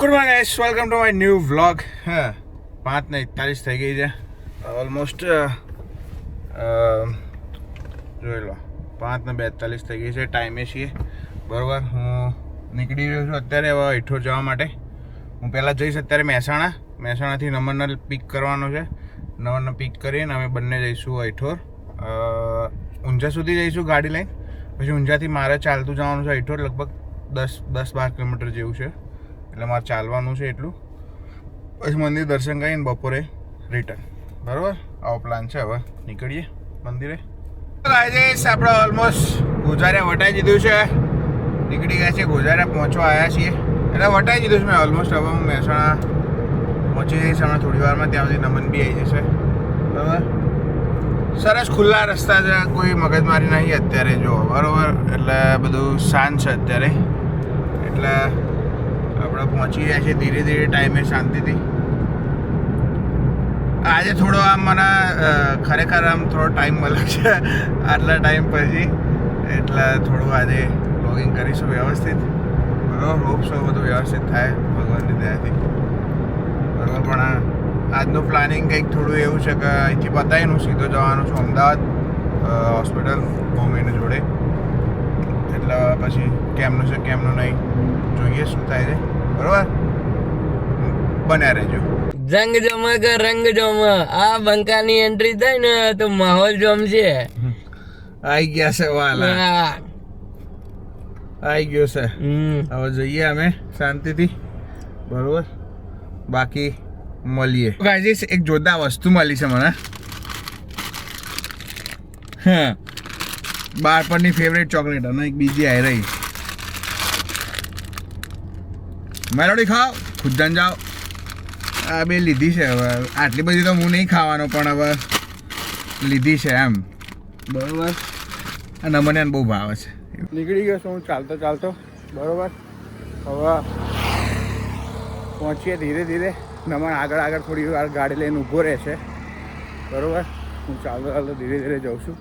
Good morning guys, welcome to my new vlog. હા, 5:41 થઈ ગઈ છે ઓલમોસ્ટ. જોઈ લો, 5:42 થઈ ગઈ છે. ટાઈમે છીએ બરાબર. હું નીકળી રહ્યો છું અત્યારે હવે ઈઠોર જવા માટે. હું પહેલાં જઈશ અત્યારે મહેસાણાથી નમનને પિક કરવાનો છે. નમનને પિક કરીને અમે બંને જઈશું ઈઠોર. ઊંઝા સુધી જઈશું ગાડી લઈને. પછી ઊંઝાથી મારે ચાલતું જવાનું છે ઈઠોર. લગભગ 10-12 કિલોમીટર જેવું છે, એટલે મારે ચાલવાનું છે એટલું. પછી મંદિર દર્શન કરીને બપોરે રિટર્ન. બરાબર, આવો પ્લાન છે. હવે નીકળીએ મંદિરે. આજે આપણે ઓલમોસ્ટ ગોઝારિયા વટાઈ દીધું છે. નીકળી ગયા છે, ગોઝારિયા પહોંચવા આવ્યા છીએ. એટલે વટાઈ દીધું છે મેં ઓલમોસ્ટ. હવે હું મહેસાણા પહોંચી જઈશ હમણાં થોડી વારમાં. ત્યાં સુધી નમન બી આવી જશે. બરાબર, સરસ ખુલ્લા રસ્તા છે, કોઈ મગજમારી નહીં અત્યારે. જો બરાબર, એટલે બધું શાંત છે અત્યારે. એટલે આપણે પહોંચી ગયા છીએ ધીરે ધીરે ટાઈમે, શાંતિથી. આજે થોડો આમ મને ખરેખર આમ થોડો ટાઈમ મળે છે આટલા ટાઈમ પછી. એટલે થોડું આજે વ્લોગિંગ કરીશું વ્યવસ્થિત. બરાબર, હોપ સો બધું વ્યવસ્થિત થાય ભગવાનની દયાથી. બરાબર, પણ આજનું પ્લાનિંગ કંઈક થોડું એવું છે કે અહીંથી પતાવીને હું સીધો જવાનું છું અમદાવાદ હોસ્પિટલ મમ્મીની જોડે. એટલે પછી કેમનું છે કેમનું નહીં જોઈએ શું થાય છે. બરાબર, બન્યા રહેજો. જંગ જમા કે રંગ જમા, આ બંકાની એન્ટ્રી થાય ને તો માહોલ જમશે. આવી ગયા છે વાલા, આવી ગયો છે. હવે જઈએ અમે શાંતિથી. બરોબર, બાકી મળીએ. ગાઈસ, એક જોરદાર વસ્તુ મળી છે મને. હા, બાળપણની ફેવરેટ ચોકલેટ અને એક બીજી આવી રહી. મેલોડી ખાઓ, ખુદન જાઓ. આ બે લીધી છે. હવે આટલી બધી તો હું નહીં ખાવાનો, પણ હવે લીધી છે એમ. બરોબર, અને મને બહુ ભાવે છે. નીકળી ગયો છું હું ચાલતો ચાલતો. બરોબર, હવે પહોંચીએ ધીરે ધીરે. નમન આગળ થોડી વાર ગાડી લઈને ઊભો રહેશે. બરોબર, હું ચાલતો ચાલતો ધીરે ધીરે જાઉં છું.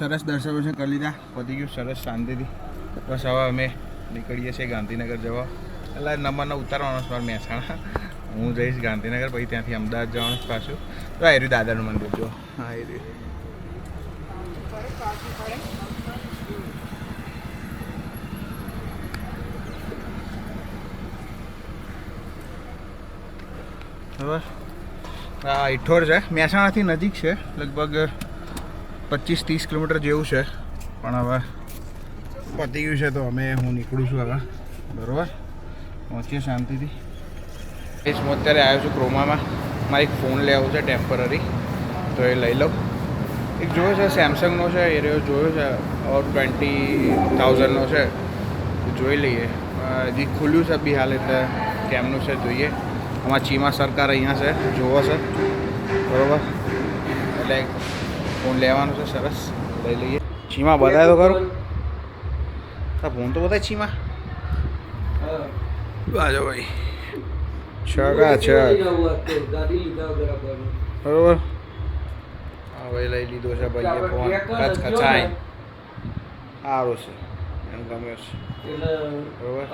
સરસ દર્શન કરી લીધા, પતી ગયું સરસ શાંતિથી. બસ હવે અમે નીકળીએ છીએ ગાંધીનગર જવા. એટલે નંબરનો ઉતારવાનો છે મહેસાણા. હું જઈશ ગાંધીનગર, પછી ત્યાંથી અમદાવાદ જવાનું પાછું. તો આ રહ્યું દાદાનું મંદિર. જો હા, એ રહ્યું. બરાબર, આ ઈઠોર છે, મહેસાણાથી નજીક છે. લગભગ 25-30 કિલોમીટર જેવું છે. પણ હવે પતી ગયું છે તો હું નીકળું છું હવે. બરાબર, પહોંચીએ શાંતિથી. હું અત્યારે આવ્યો છું ક્રોમામાં. મારે એક ફોન લેવો છે ટેમ્પરરી, તો એ લઈ લઉં. એક જોયો છે સેમસંગનો છે, એ રહ્યો જોયો છે. 20,000નો છે, જોઈ લઈએ. હજી ખુલ્યું છે બી હાલ, એટલે કેમનું છે જોઈએ. અમારા ચીમા સરકાર અહીંયા છે, જોવો છે. બરાબર, એટલે ફોન લેવાનું છે. સરસ, લઈ લઈએ. ચીમા બતાવે તો ખરું. ફોન તો બતાય ચીમા. આજો ભાઈ, છગા છ. બરોબર, હા ભાઈ, લઈ લીધો છે ભાઈ ફોન. ખચાય સારું છે, એમ ગમ્યો છે. બરોબર,